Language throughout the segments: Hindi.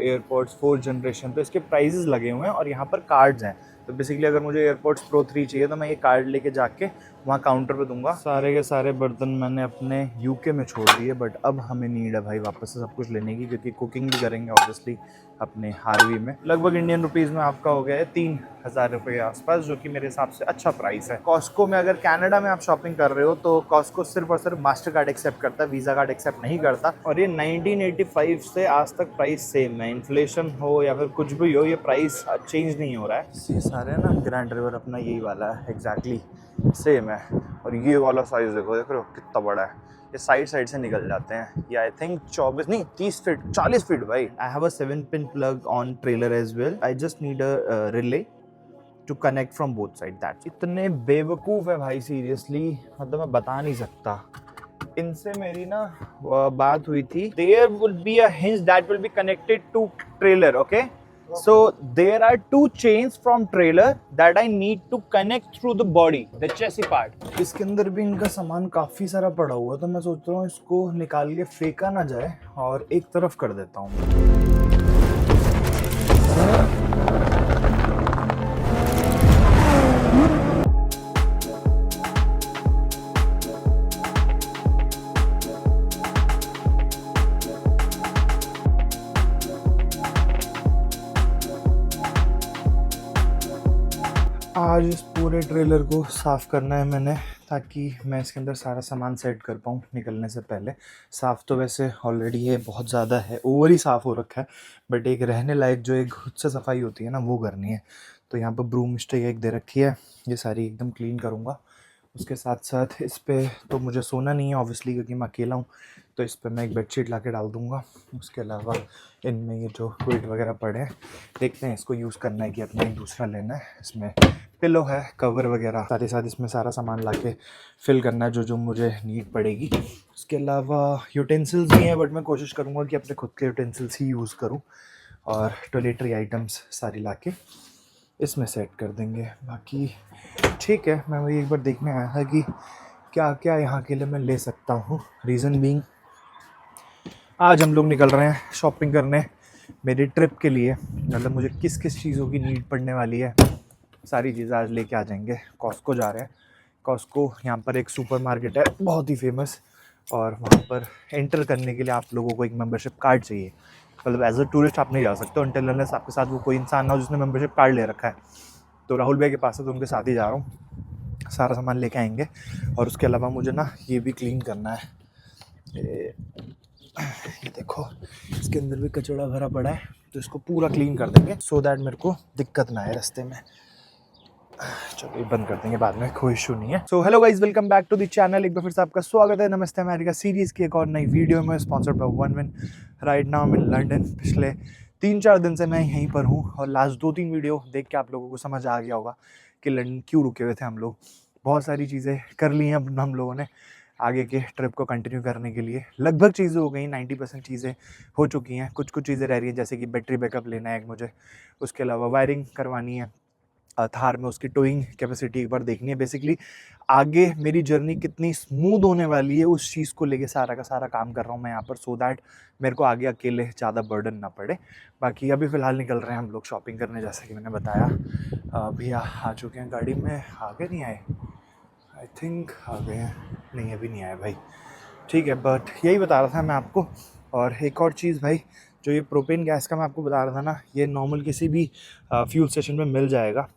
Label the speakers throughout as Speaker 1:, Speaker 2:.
Speaker 1: एयरपोर्ट्स 4th जनरेशन, तो इसके प्राइजेस लगे हुए हैं और यहाँ पर कार्ड्स हैं। तो बेसिकली अगर मुझे एयरपोर्ट्स प्रो 3 चाहिए तो मैं ये कार्ड लेके जाके वहाँ काउंटर पे दूंगा। सारे के सारे बर्तन मैंने अपने यूके में छोड़ दिए, बट अब हमें नीड है भाई वापस से सब कुछ लेने की, क्योंकि कुकिंग भी करेंगे ऑब्वियसली अपने हार्वी में। लगभग इंडियन रुपीज़ में आपका हो गया है 3000 रुपये के आसपास, जो कि मेरे हिसाब से अच्छा प्राइस है। कॉस्को में अगर कनाडा में आप शॉपिंग कर रहे हो तो कॉस्को सिर्फ और सिर्फ मास्टर कार्ड एक्सेप्ट करता है, वीज़ा कार्ड एक्सेप्ट नहीं करता। और ये 1985 से आज तक प्राइस सेम है, इन्फ्लेशन हो या फिर कुछ भी हो, ये प्राइस चेंज नहीं हो रहा है। ये सारे ना ग्रैंड रिवर अपना यही वाला है, एग्जैक्टली सेम है। और ये वाला साइज देखो, देख रहे हो कितना बड़ा है। ये साइड से निकल जाते हैं। ये आई थिंक 24 नहीं 30 फीट 40 फीट भाई। I have a 7-pin plug on trailer as well. I just need a relay to connect from both side. That's इतने बेवकूफ़ है भाई सीरियसली, मतलब मैं बता नहीं सकता। इनसे मेरी ना बात हुई थी। There will be a hinge that will be connected to trailer, okay. So there are 2 chains from trailer that I need to connect through the body, the chassis part. इसके अंदर भी इनका सामान काफ़ी सारा पड़ा हुआ, तो मैं सोच रहा हूँ इसको निकाल के फेंका ना जाए और एक तरफ कर देता हूँ। आज इस पूरे ट्रेलर को साफ़ करना है मैंने, ताकि मैं इसके अंदर सारा सामान सेट कर पाऊँ निकलने से पहले। साफ़ तो वैसे ऑलरेडी ये बहुत ज़्यादा है, ओवर ही साफ़ हो रखा है, बट एक रहने लायक जो एक खुद से सफाई होती है ना, वो करनी है। तो यहाँ पर ब्रूम स्टिक एक दे रखी है, ये सारी एकदम क्लीन करूँगा। उसके साथ साथ इस पर तो मुझे सोना नहीं है ऑब्वियसली, क्योंकि मैं अकेला हूँ, तो इस पर मैं एक बेडशीट ला के डाल दूँगा। उसके अलावा इनमें ये जो क्विट वगैरह पड़े हैं, देखते हैं इसको यूज़ करना है कि अपना एक दूसरा लेना है। इसमें पिलो है, कवर वगैरह, साथ ही साथ इसमें सारा सामान ला के फिल करना है जो जो मुझे नीड पड़ेगी। उसके अलावा यूटेंसिल्स भी हैं, बट मैं कोशिश करूँगा कि अपने खुद के यूटेंसिल्स ही यूज़ करूँ। और टॉयलेटरी आइटम्स सारी ला के इसमें सेट कर देंगे। बाकी ठीक है, मैं वही एक बार देखने आया था कि क्या क्या यहाँ के लिए मैं ले सकता हूँ। रीज़न बीइंग आज हम लोग निकल रहे हैं शॉपिंग करने मेरी ट्रिप के लिए, मतलब मुझे किस किस चीज़ों की नीड पड़ने वाली है, सारी चीज़ें आज लेके आ जाएंगे। कॉस्को जा रहे हैं। कॉस्को यहाँ पर एक सुपरमार्केट है बहुत ही फेमस, और वहाँ पर एंटर करने के लिए आप लोगों को एक मेंबरशिप कार्ड चाहिए। मतलब एज अ टूरिस्ट आप नहीं जा सकते अनटिल अनलेस आपके साथ वो कोई इंसान ना हो जिसने मेंबरशिप कार्ड ले रखा है। तो राहुल भाई के पास है, तो उनके साथ ही जा रहा हूँ। सारा सामान लेके आएंगे। और उसके अलावा मुझे ना ये भी क्लीन करना है। ये देखो, इसके अंदर भी कचड़ा भरा पड़ा है, तो इसको पूरा क्लीन कर देंगे सो दैट मेरे को दिक्कत ना आए रास्ते में। चलो ये बंद कर देंगे बाद में, कोई इशू नहीं है। So hello guys, welcome back to the channel. एक बार फिर से आपका स्वागत है नमस्ते अमेरिका सीरीज़ की एक और नई वीडियो में, sponsored by one win. Right now मैं लंदन, पिछले 3-4 दिन से मैं यहीं पर हूँ, और लास्ट 2-3 वीडियो देख के आप लोगों को समझ आ गया होगा कि लंदन क्यों रुके हुए थे हम लोग। बहुत सारी चीज़ें कर ली हैं अब हम लोगों ने आगे के ट्रिप को कंटिन्यू करने के लिए। लगभग चीज़ें हो गई, 90% चीज़ें हो चुकी हैं। कुछ कुछ चीज़ें रह रही हैं, जैसे कि बैटरी बैकअप लेना है एक मुझे, उसके अलावा वायरिंग करवानी है थार में, उसकी टोइंग कैपेसिटी एक बार देखनी है। बेसिकली आगे मेरी जर्नी कितनी स्मूथ होने वाली है उस चीज़ को लेके सारा का सारा काम कर रहा हूँ मैं यहाँ पर, सो दैट मेरे को आगे अकेले ज़्यादा बर्डन ना पड़े। बाकी अभी फ़िलहाल निकल रहे हैं हम लोग शॉपिंग करने, जैसा कि मैंने बताया। भैया आ चुके हैं गाड़ी में, आगे नहीं आए, आई थिंक आ गए हैं, नहीं अभी नहीं आए भाई, ठीक है। बट यही बता रहा था मैं आपको। और एक और चीज़ भाई, जो ये प्रोपेन गैस का मैं आपको बता रहा था ना, ये नॉर्मल किसी भी फ्यूल स्टेशन में मिल जाएगा।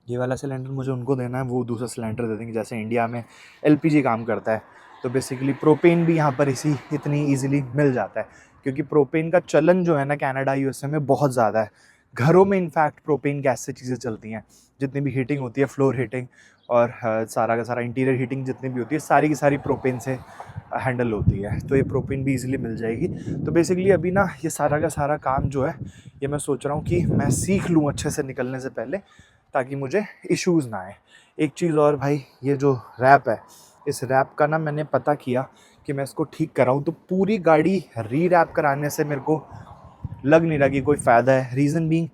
Speaker 1: ये वाला सिलेंडर मुझे उनको देना है, वो दूसरा सिलेंडर दे देंगे, जैसे इंडिया में एलपीजी काम करता है। तो बेसिकली प्रोपेन भी यहाँ पर इतनी ईजिली मिल जाता है, क्योंकि प्रोपेन का चलन जो है ना कनाडा यूएसए में बहुत ज़्यादा है। घरों में इनफैक्ट प्रोपेन गैस से चीज़ें चलती हैं, जितनी भी हीटिंग होती है, फ्लोर हीटिंग और सारा का सारा इंटीरियर हीटिंग जितनी भी होती है, सारी की सारी प्रोपेन से हैंडल होती है। तो ये प्रोपेन भी इजीली मिल जाएगी। तो बेसिकली अभी ना ये सारा का सारा काम जो है, ये मैं सोच रहा हूँ कि मैं सीख लूँ अच्छे से निकलने से पहले, ताकि मुझे इश्यूज़ ना आए। एक चीज़ और भाई, ये जो रैप है, इस रैप का ना मैंने पता किया कि मैं इसको ठीक कराऊँ, तो पूरी गाड़ी री रैप कराने से मेरे को लग नहीं रहा कि कोई फ़ायदा है। रीज़न बीइंग,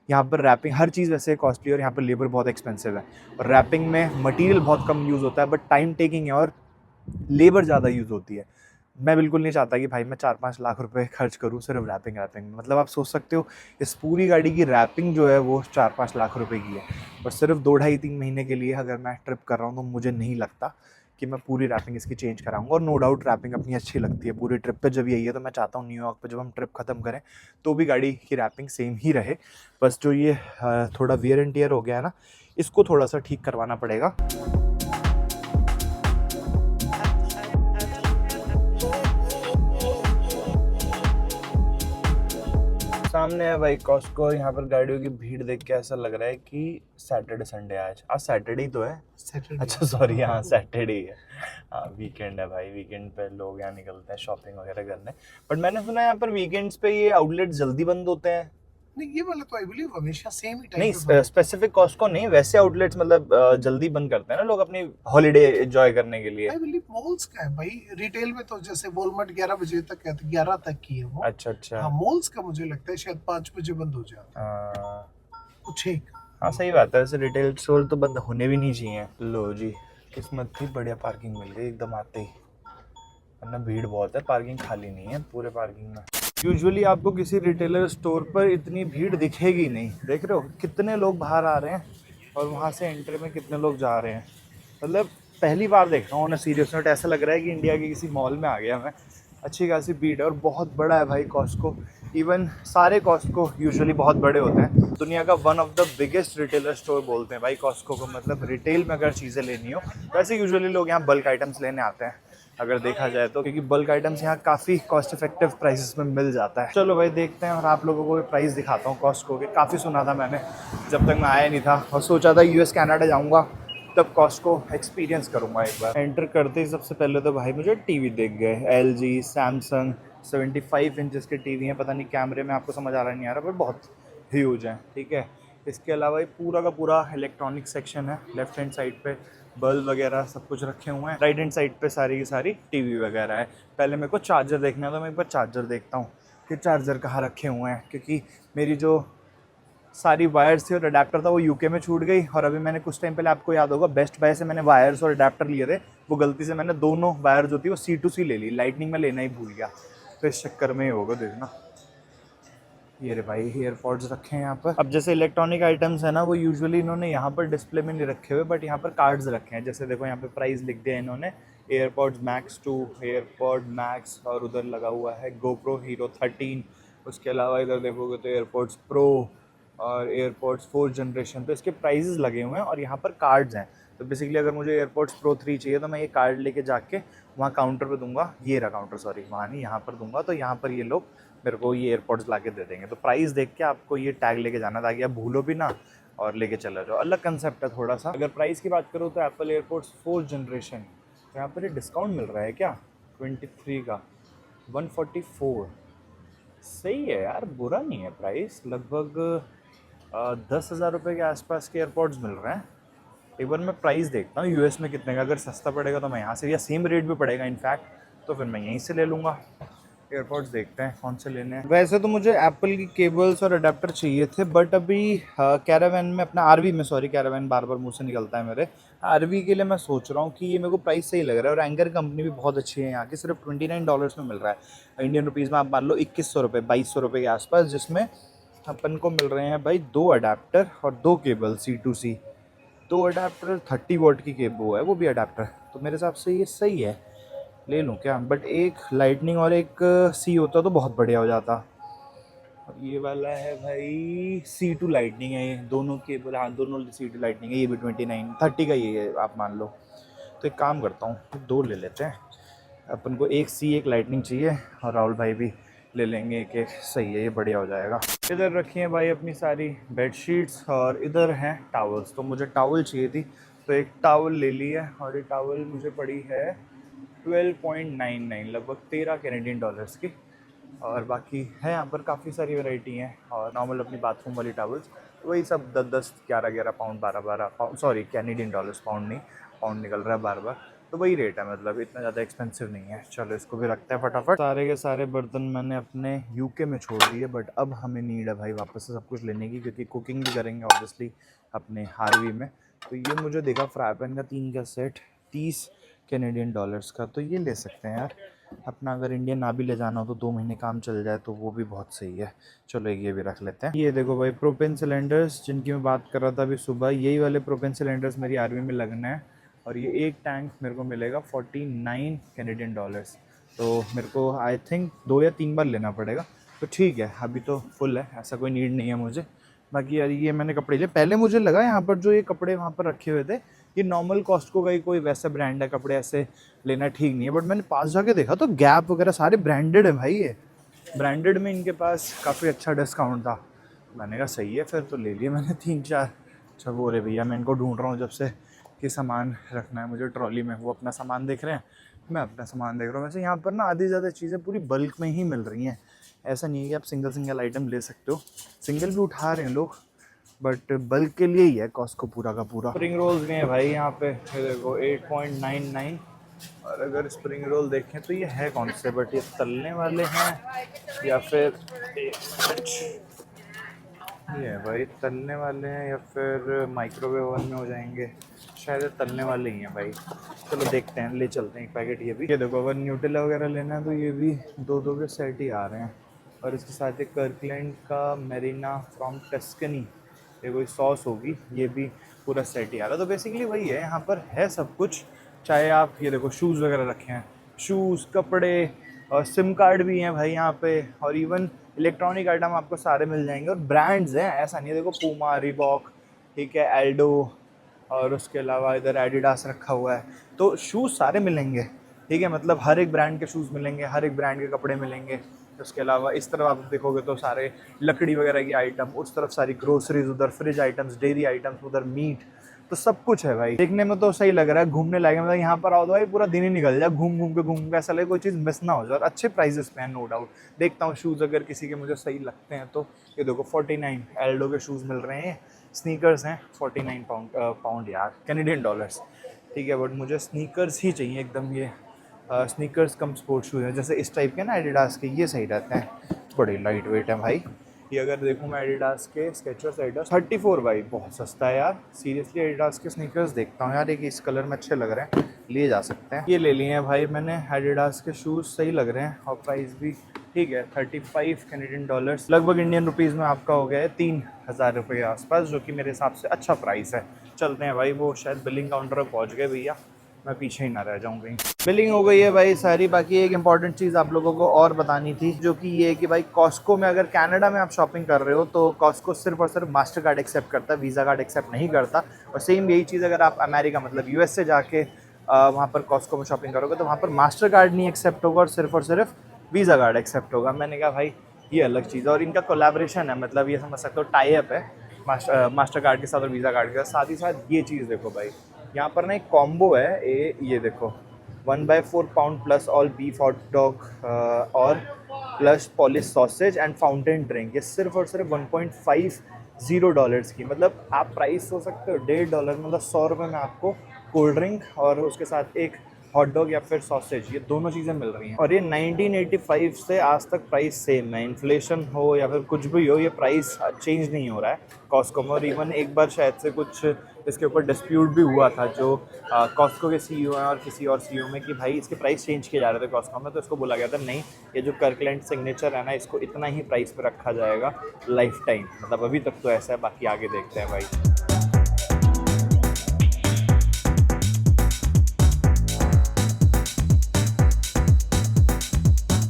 Speaker 1: यहाँ पर रैपिंग हर चीज़ वैसे कॉस्टली और यहाँ पर लेबर बहुत एक्सपेंसिव है, और रैपिंग में मटेरियल बहुत कम यूज़ होता है, बट टाइम टेकिंग है और लेबर ज़्यादा यूज़ होती है। मैं बिल्कुल नहीं चाहता कि भाई मैं 4-5 लाख रुपए खर्च करूँ सिर्फ रैपिंग में। मतलब आप सोच सकते हो इस पूरी गाड़ी की रैपिंग जो है वो 4-5 लाख रुपए की है, और सिर्फ 2 ढाई 3 महीने के लिए अगर मैं ट्रिप कर रहा हूँ तो मुझे नहीं लगता कि मैं पूरी रैपिंग इसकी चेंज कराऊंगा। और नो डाउट रैपिंग अपनी अच्छी लगती है पूरी ट्रिप पे जब यही है, तो मैं चाहता हूँ न्यूयॉर्क पे जब हम ट्रिप खत्म करें तो भी गाड़ी की रैपिंग सेम ही रहे। बस जो ये थोड़ा वियर एंड टियर हो गया है ना, इसको थोड़ा सा ठीक करवाना पड़ेगा। सामने है भाई कॉस्को। यहाँ पर गाड़ियों की भीड़ देख के ऐसा लग रहा है कि सैटरडे संडे आज सैटरडे ही तो है।
Speaker 2: सैटरडे।
Speaker 1: अच्छा सॉरी, हाँ सैटरडे ही है। हाँ वीकेंड है भाई, वीकेंड पे लोग यहाँ निकलते हैं शॉपिंग वगैरह करने। बट मैंने सुना है यहाँ पर वीकेंड्स पे ये आउटलेट जल्दी बंद होते हैं।
Speaker 2: नहीं, ये वाला तो आई बिलीव हमेशा सेम ही टाइम
Speaker 1: नहीं
Speaker 2: पे बंद।
Speaker 1: स्पेसिफिक कॉस्को नहीं, वैसे आउटलेट्स मतलब जल्दी बंद करते हैं ना लोग अपनी हॉलीडे एंजॉय करने के लिए।
Speaker 2: आई बिलीव मॉल्स का है भाई। रिटेल में तो जैसे वॉलमार्ट 11 बजे तक है, तो 11 तक की है वो।
Speaker 1: अच्छा अच्छा।
Speaker 2: हाँ, मॉल्स का मुझे लगता है शायद 5 बजे बंद हो जाता है। कुछ एक।
Speaker 1: हाँ सही बात है, वैसे रिटेल स्टोर तो बंद होने भी नहीं चाहिए। लो जी, किस्मत थी, बढ़िया पार्किंग मिल गई एकदम आते ही, वरना भीड़ बहुत है, पार्किंग खाली नहीं है पूरे पार्किंग में। यूजुअली आपको किसी रिटेलर स्टोर पर इतनी भीड़ दिखेगी नहीं। देख रहे हो कितने लोग बाहर आ रहे हैं और वहाँ से एंट्री में कितने लोग जा रहे हैं। मतलब पहली बार देख रहा हूँ ना सीरियस नोट, ऐसा लग रहा है कि इंडिया के किसी मॉल में आ गया मैं। अच्छी खासी भीड़ है और बहुत बड़ा है भाई कॉस्को। इवन सारे कॉस्को यूजुअली बहुत बड़े होते हैं। दुनिया का one of the biggest retailer store बोलते हैं भाई कॉस्को को। मतलब रिटेल में अगर चीज़ें लेनी हो, वैसे यूजुअली लोग यहाँ बल्क आइटम्स लेने आते हैं अगर देखा जाए तो, क्योंकि बल्क आइटम्स यहाँ काफ़ी कॉस्ट इफेक्टिव प्राइसेस में मिल जाता है। चलो भाई देखते हैं और आप लोगों को प्राइस दिखाता हूँ कॉस्को के। काफ़ी सुना था मैंने जब तक मैं आया नहीं था, और सोचा था यूएस कनाडा जाऊँगा तब कॉस्को एक्सपीरियंस करूँगा एक बार। एंटर करते ही सबसे पहले तो भाई मुझे टीवी दिख गए। LG सैमसंग 75 इंचज़ के टीवी हैं। पता नहीं कैमरे में आपको समझ आ रहा नहीं आ रहा, पर बहुत ह्यूज हैं। ठीक है, इसके अलावा ये पूरा का पूरा इलेक्ट्रॉनिक सेक्शन है। लेफ्ट हैंड साइड पे बल्ब वगैरह सब कुछ रखे हुए हैं। राइट हैंड साइड पे सारी की सारी टीवी वगैरह है। पहले मेरे को चार्जर देखना है तो मैं एक बार चार्जर देखता हूँ कि चार्जर कहाँ रखे हुए हैं, क्योंकि मेरी जो सारी वायर्स थी और अडेप्टर था वो यूके में छूट गई। और अभी मैंने कुछ टाइम पहले, आपको याद होगा, बेस्ट बाय से मैंने वायर्स और अडेप्टर लिए थे, वो गलती से मैंने दोनों वायर जो थी वो C2C ले ली, लाइटनिंग में लेना ही भूल गया। तो इस चक्कर में ही होगा, देखना। ये रे भाई एयरपॉड्स रखे हैं यहाँ पर। अब जैसे इलेक्ट्रॉनिक आइटम्स है ना, वो यूजुअली इन्होंने यहाँ पर डिस्प्ले में नहीं रखे हुए, बट यहाँ पर कार्ड्स रखे हैं। जैसे देखो यहाँ पे प्राइस लिख दिया इन्होंने, एयरपॉड्स मैक्स 2, एयरपॉड मैक्स, और उधर लगा हुआ है GoPro Hero 13। उसके अलावा इधर देखोगे तो एयरपॉड्स प्रो और एयरपॉड्स 4th जनरेशन। तो इसके प्राइजेस लगे हुए हैं और यहाँ पर कार्ड्स हैं। तो बेसिकली अगर मुझे एयरपॉड्स प्रो 3 चाहिए तो मैं ये कार्ड लेके जाके वहाँ काउंटर पे दूंगा। ये रहा काउंटर, सॉरी वहाँ नहीं, यहाँ पर दूंगा। तो यहाँ पर ये लोग मेरे को ये एयरपॉड्स ला के दे देंगे। तो प्राइस देख के आपको ये टैग लेके जाना ताकि आप भूलो भी ना और लेके चले जाओ। अलग कंसेप्ट है थोड़ा सा। अगर प्राइस की बात करूँ तो एप्पल एयरपॉड्स 4th जनरेशन, तो यहाँ पर ये डिस्काउंट मिल रहा है क्या 23 का 144। सही है यार, बुरा नहीं है प्राइस। लगभग 10,000 रुपये के आसपास के एयरपॉड्स मिल रहे हैं। एक बार मैं प्राइस देखता हूँ यूएस में कितने का। अगर सस्ता पड़ेगा तो मैं यहाँ से, या सेम रेट भी पड़ेगा इनफैक्ट, तो फिर मैं यहीं से ले लूँगा। एयरपॉड्स देखते हैं कौन से लेने हैं। वैसे तो मुझे एप्पल की केबल्स और अडेप्टर चाहिए थे, बट अभी कैरावैन में अपना आरवी में, सॉरी कैरावैन बार बार मुंह से निकलता है मेरे, आरवी के लिए मैं सोच रहा हूँ कि ये मेरे को प्राइस सही लग रहा है। और एंकर कंपनी भी बहुत अच्छी है यहाँ की। सिर्फ $29 में मिल रहा है। इंडियन रुपीज़ में आप मान लो 2100 रुपये, 2200 रुपये के आसपास, जिसमें अपन को मिल रहे हैं भाई 2 अडेप्टर और 2 केबल C2C। 2 अडेप्टर 30 वॉट की केबल है, वो भी अडेप्टर, तो मेरे हिसाब से ये सही है, ले लूँ क्या। बट एक लाइटनिंग और एक C होता तो बहुत बढ़िया हो जाता। और ये वाला है भाई C2 लाइटनिंग है, ये दोनों केबल, हाँ दोनों C2 लाइटनिंग है। ये भी 29-30 का ही है आप मान लो। तो एक काम करता हूँ, 2 ले लेते हैं। अपन को एक C एक लाइटनिंग चाहिए, और राहुल भाई भी ले लेंगे एक एक। सही है, ये बढ़िया हो जाएगा। इधर रखी है भाई अपनी सारी बेडशीट्स, और इधर हैं टावल्स। तो मुझे टावल चाहिए थी, तो एक टावल ले ली है। और ये टावल मुझे पड़ी है 12.99, लगभग 13 कैनेडियन डॉलर्स की। और बाकी है यहाँ पर काफ़ी सारी वैरायटी हैं। और नॉर्मल अपनी बाथरूम वाली टावल्स वही सब 10-10, 11-11 pound, 12-12 pound, sorry Canadian dollars, pound नहीं, पाउंड निकल रहा है बार बार। तो वही रेट है, मतलब इतना ज़्यादा एक्सपेंसिव नहीं है। चलो इसको भी रखते हैं फटाफट। सारे के सारे बर्तन मैंने अपने यूके में छोड़ दिए, बट अब हमें नीड है भाई वापस से सब कुछ लेने की, क्योंकि कुकिंग भी करेंगे ऑब्वियसली अपने हारवी में। तो ये मुझे देखा फ्राई पैन का 3 का सेट 30 कैनेडियन डॉलर्स का, तो ये ले सकते हैं यार। अपना अगर इंडियन ना भी ले जाना हो तो 2 महीने काम चल जाए तो वो भी बहुत सही है। चलो ये भी रख लेते हैं। ये देखो भाई प्रोपेन सिलेंडर्स जिनकी मैं बात कर रहा था अभी सुबह, यही वाले प्रोपेन सिलेंडर्स मेरी आर्मी में लगना है और ये एक टैंक मेरे को मिलेगा 49 कैनेडियन डॉलर्स। तो मेरे को आई थिंक 2 या 3 बार लेना पड़ेगा। तो ठीक है, अभी तो फुल है, ऐसा कोई नीड नहीं है मुझे। बाकी यार ये मैंने कपड़े लिए, पहले मुझे लगा यहाँ पर जो ये कपड़े वहाँ पर रखे हुए थे ये नॉर्मल कॉस्टको का ही कोई वैसा ब्रांड है, कपड़े ऐसे लेना ठीक नहीं है। बट मैंने पास जाके देखा तो गैप वगैरह सारे ब्रांडेड है भाई। ये ब्रांडेड में इनके पास काफ़ी अच्छा डिस्काउंट था। मैंने कहा सही है फिर, तो ले लिए मैंने 3-4। अच्छा वो रे भैया, मैं इनको ढूंढ रहा हूँ जब से कि सामान रखना है मुझे ट्रॉली में। वो अपना सामान देख रहे हैं, मैं अपना सामान देख रहा हूँ। वैसे यहाँ पर ना आधी ज़्यादा चीज़ें पूरी बल्क में ही मिल रही हैं, ऐसा नहीं है कि आप सिंगल सिंगल आइटम ले सकते हो। सिंगल भी उठा रहे हैं लोग बट बल्क के लिए ही है कॉस्को पूरा का पूरा। स्प्रिंग रोल्स भी हैं भाई यहाँ पे, ये देखो 8.99। और अगर स्प्रिंग रोल देखें तो ये है कौन से, बट ये तलने वाले हैं या फिर ये है भाई तलने वाले हैं या फिर माइक्रोवेव ओवन में हो जाएंगे, शायद ये तलने वाले ही हैं भाई। चलो देखते हैं, ले चलते हैं एक पैकेट ये भी। ये देखो अगर न्यूटेला वगैरह लेना है तो ये भी 2-2 के सेट ही आ रहे हैं। और इसके साथ एक कर्कलैंड का मेरिना फ्रॉम टस्कनी, ये कोई सॉस होगी, ये भी पूरा सेट ही आ रहा है। तो बेसिकली वही है, यहाँ पर है सब कुछ। चाहे आप ये देखो शूज़ वगैरह रखे हैं, शूज़, कपड़े और सिम कार्ड भी हैं भाई यहाँ पे। और इवन इलेक्ट्रॉनिक आइटम आपको सारे मिल जाएंगे और ब्रांड्स हैं, ऐसा नहीं है। देखो पूमा, रिबॉक, ठीक है, एल्डो, और उसके अलावा इधर एडिडास रखा हुआ है। तो शूज़ सारे मिलेंगे, ठीक है, मतलब हर एक ब्रांड के शूज़ मिलेंगे, हर एक ब्रांड के कपड़े मिलेंगे। उसके अलावा इस तरफ आप देखोगे तो सारे लकड़ी वगैरह की आइटम, उस तरफ सारी ग्रोसरीज, उधर फ्रिज आइटम्स, डेयरी आइटम्स, उधर मीट, तो सब कुछ है भाई। देखने में तो सही लग रहा है, घूमने लायक, मतलब यहाँ पर आओ तो भाई पूरा दिन ही निकल जाए घूम के, ऐसा लगे कोई चीज़ मिस ना हो जाए। और अच्छे प्राइजेस पे है नो डाउट। देखता हूँ शूज़ अगर किसी के मुझे सही लगते हैं तो। ये देखो 49 एल्डो के शूज़ मिल रहे हैं, स्नीकर्स हैं 49 पाउंड यार, कैनेडियन डॉलर्स, ठीक है। बट मुझे स्नीकर्स ही चाहिए एकदम, ये स्नीकर्स कम स्पोर्ट्स शूज़ हैं जैसे इस टाइप के ना एडिडास के, ये सही रहते हैं, बड़े लाइट वेट हैं भाई। ये अगर देखूँ मैं एडिडास के स्केचर्स एडिडास 34 भाई, बहुत सस्ता है यार सीरियसली। एडिडास के स्नीकर्स देखता हूँ यार, एक इस कलर में अच्छे लग रहे हैं, लिए जा सकते हैं। ये ले लिए हैं भाई मैंने एडिडास के शूज़, सही लग रहे हैं और प्राइस भी ठीक है, 35 कैनेडियन डॉलर्स, लगभग इंडियन रुपीज़ में आपका हो गया है 3000 रुपये के आसपास, जो कि मेरे हिसाब से अच्छा प्राइस है। चलते हैं भाई, वो शायद बिलिंग काउंटर पर पहुँच गए भैया, मैं पीछे ही ना रह जाऊँ कहीं। बिलिंग हो गई है भाई सारी। बाकी एक इंपॉर्टेंट चीज़ आप लोगों को और बतानी थी, जो कि ये है कि भाई कॉस्को में अगर कनाडा में आप शॉपिंग कर रहे हो तो कॉस्को सिर्फ और सिर्फ मास्टर कार्ड एक्सेप्ट करता है, वीज़ा कार्ड एक्सेप्ट नहीं करता। और सेम यही चीज़ अगर आप अमेरिका मतलब यूएस से जाके वहाँ पर कॉस्को में शॉपिंग करोगे तो वहाँ पर मास्टर कार्ड नहीं एक्सेप्ट होगा और सिर्फ वीज़ा कार्ड एक्सेप्ट होगा। मैंने कहा भाई ये अलग चीज़ है, और इनका कोलैबोरेशन है, मतलब ये समझ सकते हो टाई अप है मास्टर कार्ड के साथ और वीज़ा कार्ड के साथ ही साथ ये चीज़ देखो भाई, यहाँ पर ना एक कॉम्बो है, ये देखो 1/4 pound plus all beef hot dog और plus Polish sausage and fountain drink, ये सिर्फ और सिर्फ $1.50 की। मतलब आप प्राइस हो सकते हो $1.5, मतलब 100 रुपये में आपको कोल्ड ड्रिंक और उसके साथ एक हॉट डॉग या फिर सॉसेज, ये दोनों चीज़ें मिल रही हैं। और ये 1985 से आज तक प्राइस सेम है, इन्फ्लेशन हो या फिर कुछ भी हो, ये प्राइस चेंज नहीं हो रहा है कॉस्को में। और इवन एक बार शायद से कुछ इसके ऊपर डिस्प्यूट भी हुआ था जो कॉस्को के सीईओ हैं और किसी और सीईओ में, कि भाई इसके प्राइस चेंज किए जा रहे थे कॉस्को में। तो इसको बोला गया था नहीं, ये जो कर्कलैंड सिग्नेचर है ना, इसको इतना ही प्राइस पे रखा जाएगा लाइफ टाइम, मतलब अभी तक तो ऐसा है, बाकी आगे देखते हैं भाई।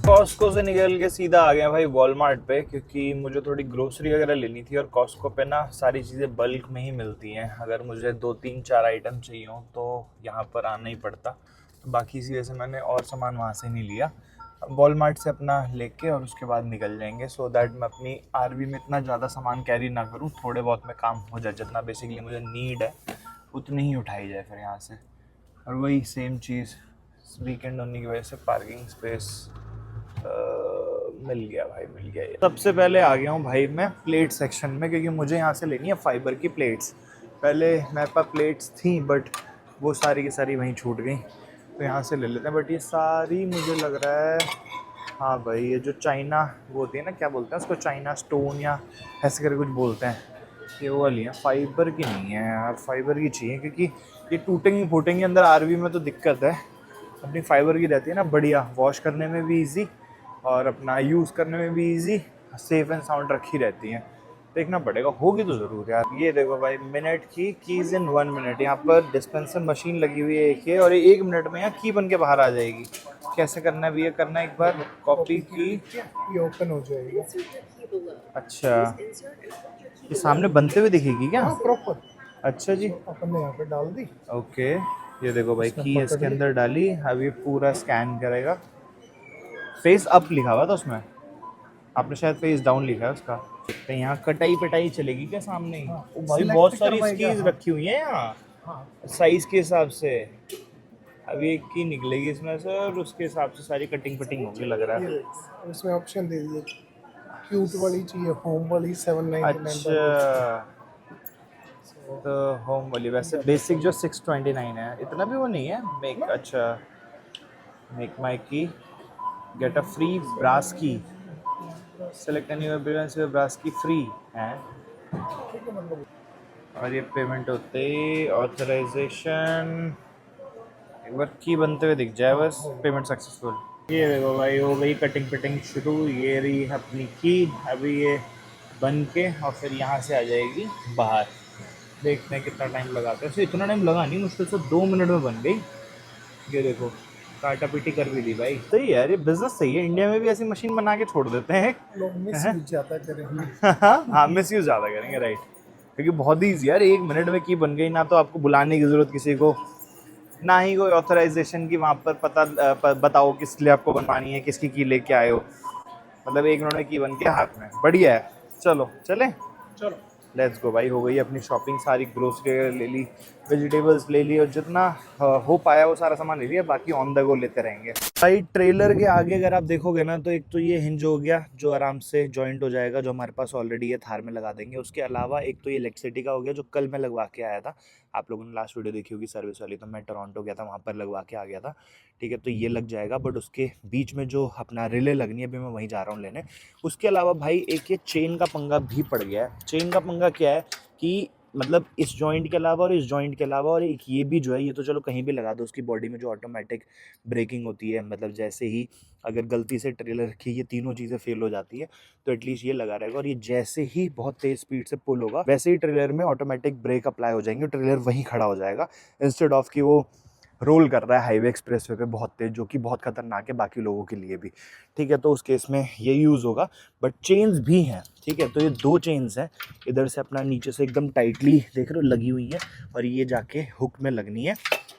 Speaker 1: कॉस्को से निकल के सीधा आ गया भाई वॉलमार्ट पे, क्योंकि मुझे थोड़ी ग्रोसरी वगैरह लेनी थी। और कॉस्को पे ना सारी चीज़ें बल्क में ही मिलती हैं, अगर मुझे 2-3-4 आइटम चाहिए हो तो यहाँ पर आना ही पड़ता। तो बाकी इसी वजह से मैंने और सामान वहाँ से नहीं लिया, वॉलमार्ट से अपना लेके और उसके बाद निकल जाएंगे, सो दैट मैं अपनी आरवी में इतना ज़्यादा सामान कैरी ना करूँ, थोड़े बहुत में काम हो जाए, जितना बेसिकली मुझे नीड है उतनी ही उठाई जाए फिर यहाँ से। और वही सेम चीज़, वीकेंड होने की वजह से पार्किंग स्पेस मिल गया भाई, मिल गया। ये सबसे पहले आ गया हूँ भाई मैं प्लेट सेक्शन में, क्योंकि मुझे यहाँ से लेनी है फाइबर की प्लेट्स। पहले मेरे पास प्लेट्स थी बट वो सारी की सारी वहीं छूट गई, तो यहाँ से ले लेते हैं। बट ये सारी मुझे लग रहा है, हाँ भाई ये जो चाइना वो होती है ना, क्या बोलते हैं उसको, चाइना स्टोन या ऐसे करके कुछ बोलते हैं, ये वो वाली है, फाइबर की नहीं है यार, फाइबर की चाहिए, क्योंकि ये टूटेंगी फूटेंगी अंदर आरवी में तो दिक्कत है। अपनी फाइबर की रहती है ना, बढ़िया, वॉश करने में भी इजी और अपना यूज़ करने में भी इजी, सेफ एंड साउंड रखी रहती हैं। देखना पड़ेगा, होगी तो ज़रूर यार। ये देखो भाई, मिनट की कीज़ इन 1 मिनट। यहाँ पर डिस्पेंसर मशीन लगी हुई है एक ये, और ये 1 मिनट में यहाँ की बन के बाहर आ जाएगी। कैसे करना है भैया? करना है एक बार कॉपी की,
Speaker 2: ये ओपन हो जाएगा।
Speaker 1: अच्छा ये सामने बनते हुए दिखेगी क्या?
Speaker 2: हाँ प्रॉपर।
Speaker 1: अच्छा जी,
Speaker 2: अपन ने यहाँ पे डाल दी।
Speaker 1: ओके। ये देखो भाई, की इसके अंदर डाली, अब ये पूरा स्कैन करेगा। फेस अप लिखा हुआ था उसमें, आपने शायद फेस डाउन लिखा है उसका। तो यहाँ कटाई पिटाई चलेगी क्या सामने ही?
Speaker 2: हाँ,
Speaker 1: ओ भाई
Speaker 2: select
Speaker 1: बहुत सारी
Speaker 2: करवाएगा,
Speaker 1: स्कीज
Speaker 2: हाँ।
Speaker 1: रखी हुई हैं यहाँ
Speaker 2: हाँ
Speaker 1: साइज के हिसाब से। अब एक की निकलेगी इसमें से और उसके हिसाब से सारी कटिंग पिटिंग होगी लग रहा
Speaker 2: ये
Speaker 1: है।
Speaker 2: देखो, इसमें ऑप्शन दे दिए, क्यूट वाली चाहिए, होम वाली 799
Speaker 1: अच्छा, तो होम वाली वैसे बेसिक जो 629 है, इतना भी वो नहीं है। मेक, अच्छा, मेक माई की, गेट अ फ्री ब्रास की, सेलेक्ट एनी ब्रांच ब्रास की फ्री है। और ये पेमेंट होते ही ऑथराइजेशन, एक बार की बनते हुए दिख जाए बस, पेमेंट सक्सेसफुल। ये देखो भाई, हो गई कटिंग पिटिंग शुरू। ये रही अपनी की, अभी ये बन के और फिर यहाँ से आ जाएगी बाहर। देखते हैं कितना टाइम लगाते हैं। वैसे इतना टाइम लगा नहीं, मुश्किल से 2 मिनट में बन गई। ये देखो, काटा पीटी कर भी दी भाई। सही है यार, ये बिजनेस सही है। इंडिया में भी ऐसी मशीन बना के छोड़ देते हैं।
Speaker 2: लोग मिस ज्यादा करेंगे।
Speaker 1: हाँ, मिस यूज ज़्यादा करेंगे, राइट। क्योंकि बहुत ही ईजी यार, 1 मिनट में की बन गई। ना तो आपको बुलाने की ज़रूरत किसी को, ना ही कोई ऑथराइजेशन की वहाँ पर बताओ किस लिए आपको बनवानी है, किसकी की लेके आए हो। मतलब 1 मिनट में की बन के हाथ में, बढ़िया है। चलो चले,
Speaker 2: चलो
Speaker 1: लेट्स गो भाई। हो गई अपनी शॉपिंग, सारी ग्रोसरी ले ली, वेजिटेबल्स ले ली, और जितना हो पाया वो सारा सामान ले लिया। बाकी ऑन द गो लेते रहेंगे भाई। ट्रेलर के आगे अगर आप देखोगे ना, तो एक तो ये हिंज हो गया जो आराम से जॉइंट हो जाएगा, जो हमारे पास ऑलरेडी है, थार में लगा देंगे। उसके अलावा एक तो ये इलेक्ट्रिसिटी का हो गया, जो कल मैं लगवा के आया था। आप लोगों ने लास्ट वीडियो देखी होगी सर्विस वाली, तो मैं टोरंटो गया था, वहाँ पर लगवा के आ गया था। ठीक है, तो ये लग जाएगा। बट उसके बीच में जो अपना रिले लगनी है, अभी मैं वहीं जा रहा हूँ लेने। उसके अलावा भाई एक ये चेन का पंगा भी पड़ गया है। चेन का पंगा क्या है कि मतलब इस जॉइंट के अलावा और इस जॉइंट के अलावा और एक ये भी जो है, ये तो चलो कहीं भी लगा दो, उसकी बॉडी में जो ऑटोमेटिक ब्रेकिंग होती है, मतलब जैसे ही अगर गलती से ट्रेलर की ये तीनों चीज़ें फेल हो जाती है, तो एटलीस्ट ये लगा रहेगा। और ये जैसे ही बहुत तेज़ स्पीड से पुल होगा, वैसे ही ट्रेलर में ऑटोमेटिक ब्रेक अप्लाई हो जाएंगे, ट्रेलर वहीं खड़ा हो जाएगा, इंस्टेड ऑफ कि वो रोल कर रहा है हाईवे एक्सप्रेसवे पे बहुत तेज, जो कि बहुत खतरनाक है बाकी लोगों के लिए भी। ठीक है, तो उस केस में ये यूज़ होगा। बट चेन्स भी हैं, ठीक है, तो ये 2 चेन्स हैं। इधर से अपना नीचे से एकदम टाइटली देख रहे हो लगी हुई है, और ये जाके हुक में लगनी है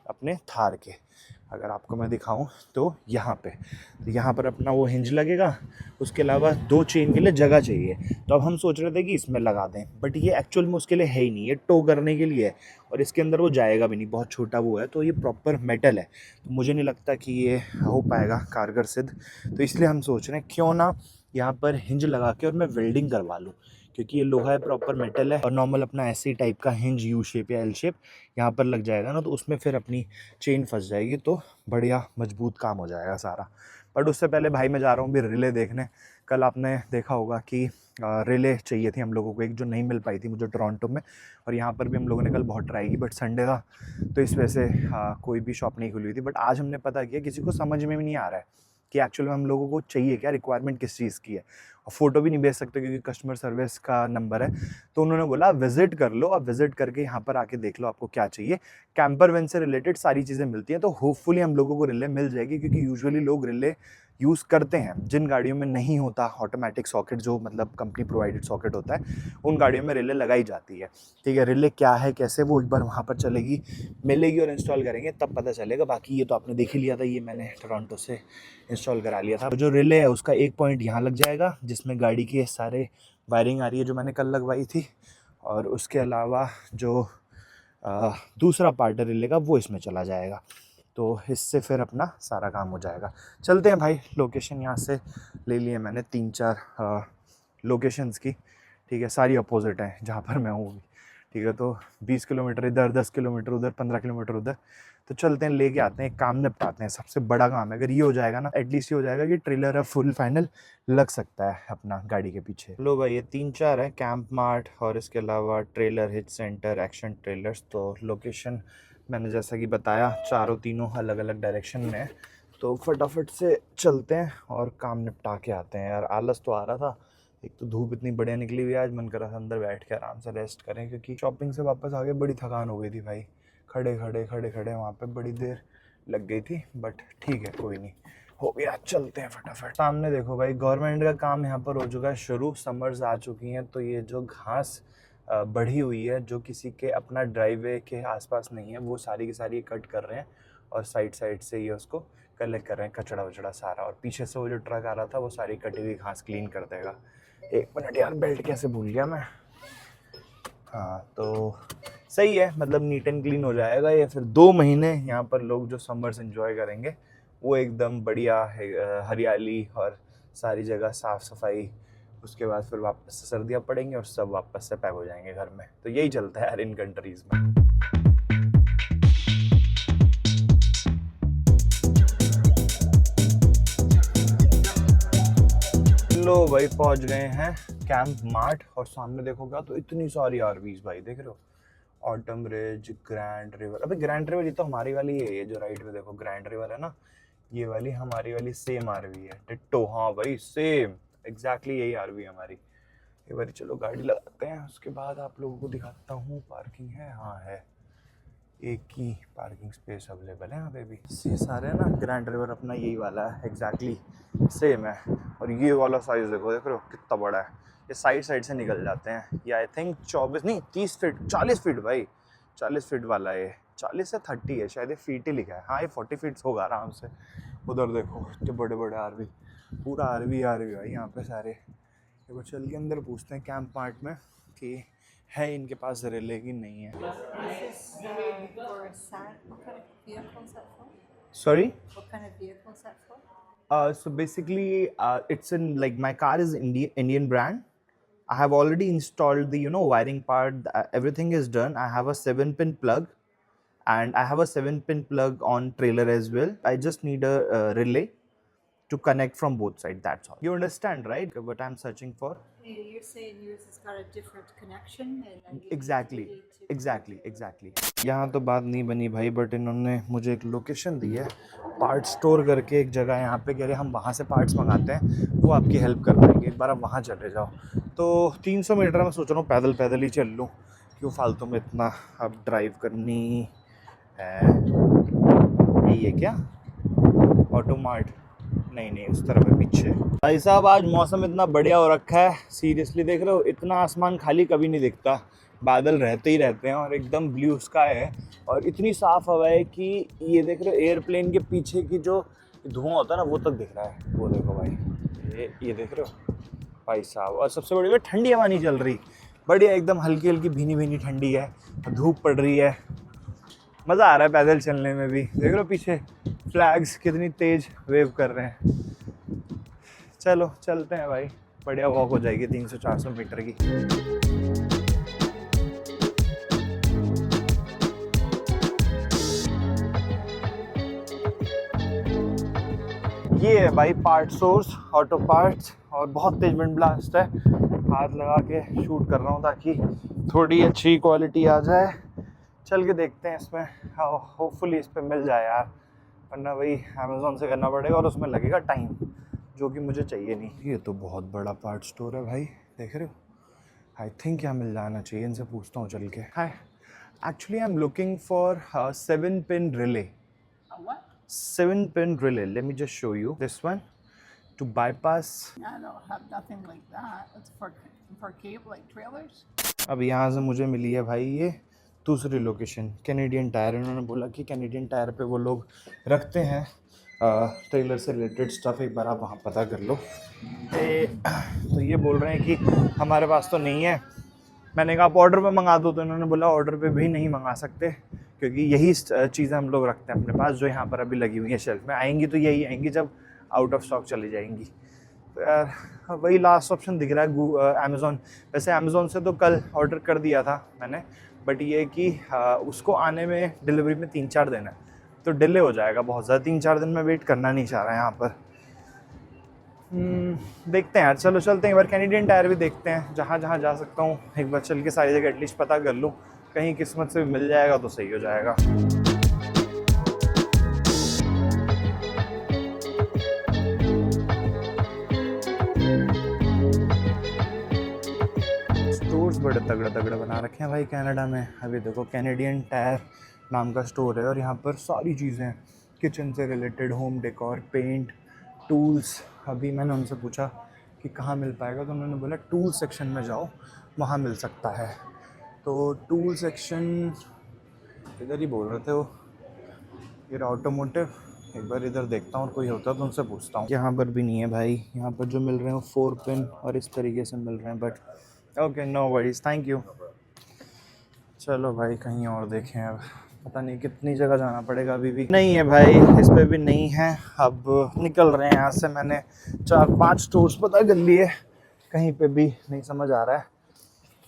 Speaker 1: अपने थार के। अगर आपको मैं दिखाऊं तो यहाँ पे, तो यहाँ पर अपना वो हिंज लगेगा। उसके अलावा 2 चेन के लिए जगह चाहिए, तो अब हम सोच रहे थे कि इसमें लगा दें, बट ये एक्चुअल में उसके लिए है ही नहीं, ये टो करने के लिए है, और इसके अंदर वो जाएगा भी नहीं, बहुत छोटा वो है, तो ये प्रॉपर मेटल है, तो मुझे नहीं लगता कि ये हो पाएगा कारगर सिद्ध। तो इसलिए हम सोच रहे हैं क्यों ना यहाँ पर हिंज लगा के और मैं वेल्डिंग करवा लूँ, क्योंकि ये लोहा है, प्रॉपर मेटल है, और नॉर्मल अपना ऐसी टाइप का हिंज यू शेप या एल शेप यहाँ पर लग जाएगा ना, तो उसमें फिर अपनी चेन फंस जाएगी, तो बढ़िया मजबूत काम हो जाएगा सारा। बट उससे पहले भाई मैं जा रहा हूँ भी रिले देखने। कल आपने देखा होगा कि रिले चाहिए थी हम लोगों को, एक जो नहीं मिल पाई थी मुझे टोरंटो में, और यहाँ पर भी हम लोगों ने कल बहुत ट्राई की, बट संडे था तो इस वजह से कोई भी शॉप नहीं खुली हुई थी। बट आज हमने पता किया, किसी को समझ में भी नहीं आ रहा है कि एक्चुअल में हम लोगों को चाहिए क्या, रिक्वायरमेंट किस चीज़ की है। और फ़ोटो भी नहीं भेज सकते क्योंकि कस्टमर सर्विस का नंबर है, तो उन्होंने बोला विज़िट कर लो, आप विज़िट करके यहाँ पर आके देख लो आपको क्या चाहिए। कैंपर वैन से रिलेटेड सारी चीज़ें मिलती हैं, तो होपफुली हम लोगों को रिले मिल जाएगी, क्योंकि यूजुअली लोग रिले यूज़ करते हैं जिन गाड़ियों में नहीं होता ऑटोमेटिक सॉकेट, जो मतलब कंपनी प्रोवाइडेड सॉकेट होता है, उन गाड़ियों में रिले लगाई जाती है। ठीक है, रिले क्या है कैसे, वो एक बार वहाँ पर चलेगी, मिलेगी और इंस्टॉल करेंगे तब पता चलेगा। बाकी ये तो आपने देख ही लिया था, ये मैंने टोरंटो से इंस्टॉल करा लिया था। जो रिले है उसका एक पॉइंट यहाँ लग जाएगा, जिसमें गाड़ी के सारे वायरिंग आ रही है जो मैंने कल लगवाई थी, और उसके अलावा जो दूसरा पार्ट है रिले का, वो इसमें चला जाएगा, तो इससे फिर अपना सारा काम हो जाएगा। चलते हैं भाई, लोकेशन यहाँ से ले लिए मैंने 3-4 लोकेशंस की। ठीक है, सारी अपोजिट हैं जहाँ पर मैं हूँ। ठीक है, तो 20 किलोमीटर इधर, 10 किलोमीटर उधर, 15 किलोमीटर उधर। तो चलते हैं, लेके आते हैं, एक काम निपटाते हैं। सबसे बड़ा काम है, अगर ये हो जाएगा ना, एटलीस्ट ये हो जाएगा कि ट्रेलर अब फुल फाइनल लग सकता है अपना गाड़ी के पीछे। लो भाई, ये 3-4 है, कैंप मार्ट और इसके अलावा trailer hitch centre, action trailers. तो लोकेशन मैंने जैसा कि बताया चारों तीनों अलग अलग डायरेक्शन में है, तो फटाफट से चलते हैं और काम निपटा के आते हैं। यार आलस तो आ रहा था, एक तो धूप इतनी बढ़िया निकली हुई है, आज मन कर रहा था अंदर बैठ के आराम से रेस्ट करें, क्योंकि शॉपिंग से वापस आके बड़ी थकान हो गई थी भाई। खड़े खड़े वहाँ पे बड़ी देर लग गई थी, बट ठीक है कोई नहीं, हो गया। चलते हैं फटाफट। सामने देखो भाई, गवर्नमेंट का काम यहाँ पर हो चुका है शुरू, समर्स आ चुकी हैं, तो ये जो घास बढ़ी हुई है जो किसी के अपना ड्राइववे के आसपास नहीं है, वो सारी की सारी कट कर रहे हैं और साइड से ये उसको कलेक्ट कर रहे हैं, कचड़ा वचड़ा सारा। और पीछे से वो जो ट्रक आ रहा था वो सारी कटी हुई घास क्लीन कर देगा। एक मिनट यार, बेल्ट कैसे भूल गया मैं। हाँ तो सही है, मतलब नीट एंड क्लीन हो जाएगा ये। फिर 2 महीने यहाँ पर लोग जो समर्स एंजॉय करेंगे वो एकदम बढ़िया है, हरियाली और सारी जगह साफ़ सफाई। उसके बाद फिर वापस से सर्दियाँ पड़ेंगी और सब वापस से पैक हो जाएंगे घर में। तो यही चलता है यार इन कंट्रीज़ में। लो भाई पहुंच गए हैं कैंप मार्ट, और सामने देखोगे तो इतनी सारी आरवीज भाई, देख रहे हो। Autumn ridge, grand river. अबे ग्रैंड रिवर ये तो हमारी वाली है, ये जो राइट में देखो ग्रैंड रिवर है ना, ये वाली हमारी वाली सेम आरवी है, डिट्टो। हाँ भाई सेम एग्जैक्टली यही आरवी है हमारी। एक बार चलो गाड़ी लगाते हैं, उसके बाद आप लोगों को दिखाता हूँ। पार्किंग है, हाँ है, एक ही पार्किंग स्पेस अवेलेबल है यहाँ पे भी। ये सारे ना ग्रैंड रिवर अपना यही वाला है, एग्जैक्टली सेम है। और ये वाला साइज देखो, देख रहे हो कितना बड़ा है। ये साइड से निकल जाते हैं। ये आई थिंक 24 नहीं 30 फीट 40 फीट भाई, 40 फीट वाला है। 40 से 30 है शायद, ये फीट ही लिखा है। हाँ ये 40 फीट होगा आराम से। उधर देखो इतने बड़े बड़े आरवी, पूरा आरवी भाई यहाँ पे सारे। एक बार चल के अंदर पूछते हैं कैंप मार्ट में कि है इनके पास रिले की नहीं है। Sorry?
Speaker 3: What kind of vehicle is that for?
Speaker 1: So basically, it's in like my car is Indian brand. I have already installed the wiring part. Everything is done. I have a 7-pin plug, and I have a 7-pin plug on trailer as well. I just need a relay to connect from both sides. That's all. You understand, right? What I'm searching for?
Speaker 3: You're saying yours has got a different connection and then you
Speaker 1: Exactly.
Speaker 3: need to-
Speaker 1: exactly यहाँ तो बात नहीं बनी भाई, बट इन्होंने मुझे एक लोकेशन दी है पार्ट स्टोर करके, एक जगह यहाँ पे। कह रहे हम वहाँ से पार्ट्स मंगाते हैं, वो आपकी हेल्प कर पाएंगे। एक बार आप वहाँ चले जाओ। तो 300 मीटर मैं सोच रहा हूँ पैदल ही चल लूँ, क्यों फालतू में इतना अब ड्राइव करनी है। यही है क्या ऑटोमार्ट? नहीं उस तरफ है पीछे। भाई साहब आज मौसम इतना बढ़िया हो रखा है, सीरियसली देख रहे हो, इतना आसमान खाली कभी नहीं दिखता, बादल रहते ही रहते हैं और एकदम ब्लू स्काई है और इतनी साफ़ हवा है कि ये देख रहे हो एयरप्लेन के पीछे की जो धुआं होता है ना वो तक दिख रहा है। वो देखो भाई, ये देख रहे हो भाई साहब। और सबसे बड़ी बात, ठंडी हवा नहीं चल रही, बढ़िया एकदम हल्की भीनी ठंडी है, धूप पड़ रही है, मज़ा आ रहा है पैदल चलने में भी। देख लो पीछे फ्लैग्स कितनी तेज़ वेव कर रहे हैं। चलो चलते हैं भाई, बढ़िया वॉक हो जाएगी 300-400 मीटर की। ये है भाई पार्ट सोर्स ऑटो पार्ट्स, और बहुत तेज विंड ब्लास्ट है। हाथ लगा के शूट कर रहा हूँ ताकि थोड़ी अच्छी क्वालिटी आ जाए। चल के देखते हैं इसमें, होपफुली इस पे मिल जाए यार, वरना वही अमेज़ॉन से करना पड़ेगा और उसमें लगेगा टाइम, जो कि मुझे चाहिए नहीं। ये तो बहुत बड़ा पार्ट स्टोर है भाई, देख रहे हो। आई थिंक यहाँ मिल जाना चाहिए, इनसे पूछता हूँ चल के। Hi, actually I am looking for 7-pin relay. 7-pin relay. Let me just show you this one to bypass.
Speaker 4: I don't have nothing like that. It's for cable like trailers.
Speaker 1: अब यहाँ से मुझे मिली है भाई ये दूसरी लोकेशन, कैनेडियन टायर। इन्होंने बोला कि कैनेडियन टायर पे वो लोग रखते हैं ट्रेलर से रिलेटेड स्टफ़, एक बार आप वहाँ पता कर लो। तो ये बोल रहे हैं कि हमारे पास तो नहीं है। मैंने कहा आप ऑर्डर पे मंगा दो, तो इन्होंने बोला ऑर्डर पे भी नहीं मंगा सकते, क्योंकि यही चीज़ें हम लोग रखते हैं अपने पास, जो यहाँ पर अभी लगी हुई है शेल्फ में। आएंगी तो यही आएंगी जब आउट ऑफ स्टॉक चली जाएंगी। तो यार वही लास्ट ऑप्शन दिख रहा है अमेज़ॉन। वैसे अमेज़ॉन से तो कल ऑर्डर कर दिया था मैंने, बट ये कि उसको आने में डिलीवरी में 3-4 दिन है, तो डिले हो जाएगा बहुत ज़्यादा। 3-4 दिन में वेट करना नहीं चाह रहा है यहाँ पर। देखते हैं यार, चलो चलते हैं एक बार कैनेडियन टायर भी देखते हैं। जहाँ जा सकता हूँ एक बार चल के सारी जगह एटलीस्ट पता कर लूँ, कहीं किस्मत से मिल जाएगा तो सही हो जाएगा। स्टोर्स बड़े तगड़े तगड़े बना रखे हैं भाई कनाडा में। अभी देखो कैनेडियन टायर नाम का स्टोर है और यहाँ पर सारी चीज़ें किचन से related, home decor, paint, tools. अभी मैंने उनसे पूछा कि कहाँ मिल पाएगा, तो उन्होंने बोला टूल सेक्शन में जाओ, वहाँ मिल सकता है। तो टूल सेक्शन इधर ही बोल रहे थे वो, ये ऑटोमोटिव। एक बार इधर देखता हूँ, कोई होता है तो उनसे पूछता हूँ। यहाँ पर भी नहीं है भाई, यहाँ पर जो मिल रहे हैं 4 पिन और इस तरीके से मिल रहे हैं, but okay no worries, thank you. चलो भाई कहीं और देखें, अब पता नहीं कितनी जगह जाना पड़ेगा। अभी भी नहीं है भाई, इस पे भी नहीं है। अब निकल रहे हैं यहाँ से। मैंने 4-5 स्टोर्स पता कर लिए, कहीं पे भी नहीं समझ आ रहा है।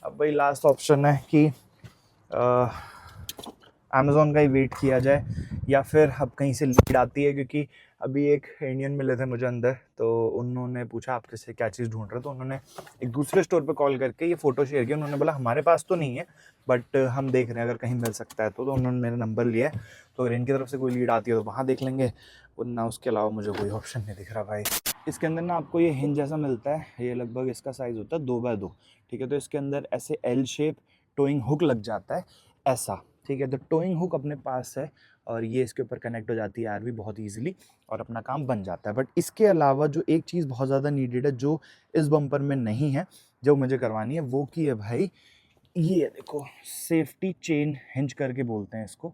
Speaker 1: अब भाई लास्ट ऑप्शन है कि अमेज़ॉन का ही वेट किया जाए या फिर अब कहीं से लीड आती है, क्योंकि अभी एक इंडियन मिले थे मुझे अंदर, तो उन्होंने पूछा आप कैसे क्या चीज़ ढूंढ रहे हो, तो उन्होंने एक दूसरे स्टोर पे कॉल करके ये फ़ोटो शेयर किया। उन्होंने बोला हमारे पास तो नहीं है बट हम देख रहे हैं अगर कहीं मिल सकता है तो उन्होंने मेरा नंबर लिया है। तो अगर इनकी तरफ से कोई लीड आती है तो वहाँ देख लेंगे, वरना उसके अलावा मुझे कोई ऑप्शन नहीं दिख रहा भाई। इसके अंदर ना आपको ये हिंज जैसा मिलता है, ये लगभग इसका साइज़ होता है 2x2, ठीक है। तो इसके अंदर ऐसे एल शेप टोइंग हुक लग जाता है ऐसा, ठीक है। तो टोइंग हुक अपने पास है और ये इसके ऊपर कनेक्ट हो जाती है आरवी बहुत इजीली और अपना काम बन जाता है। बट इसके अलावा जो एक चीज़ बहुत ज़्यादा नीडेड है, जो इस बम्पर में नहीं है, जो मुझे करवानी है, वो की है भाई ये देखो, सेफ्टी चेन हिंज करके बोलते हैं इसको,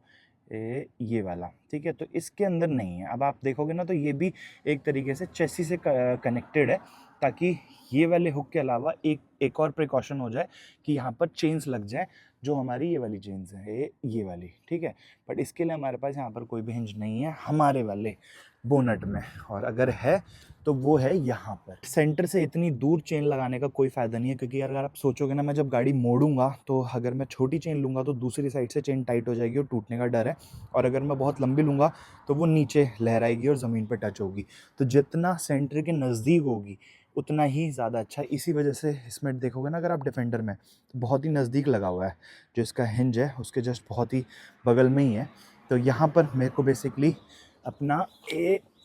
Speaker 1: ये वाला, ठीक है। तो इसके अंदर नहीं है। अब आप देखोगे ना तो ये भी एक तरीके से चेसी से कनेक्टेड है, ताकि ये वाले हुक के अलावा एक और प्रिकॉशन हो जाए कि यहाँ पर चेन्स लग जाए, जो हमारी ये वाली चेन्स है, ये वाली, ठीक है। बट इसके लिए हमारे पास यहाँ पर कोई भी हिंज नहीं है हमारे वाले बोनट में, और अगर है तो वो है यहाँ पर। सेंटर से इतनी दूर चेन लगाने का कोई फ़ायदा नहीं है, क्योंकि अगर आप सोचोगे ना, मैं जब गाड़ी मोड़ूंगा तो अगर मैं छोटी चेन लूँगा तो दूसरी साइड से चेन टाइट हो जाएगी और टूटने का डर है, और अगर मैं बहुत लंबी लूँगा तो वो नीचे लहराएगी और ज़मीन पर टच होगी। तो जितना सेंटर के नज़दीक होगी उतना ही ज़्यादा अच्छा। इसी वजह से इसमें देखोगे ना, अगर आप डिफेंडर में, तो बहुत ही नज़दीक लगा हुआ है, जो इसका हिंज है उसके जस्ट बहुत ही बगल में ही है। तो यहाँ पर मेरे को बेसिकली अपना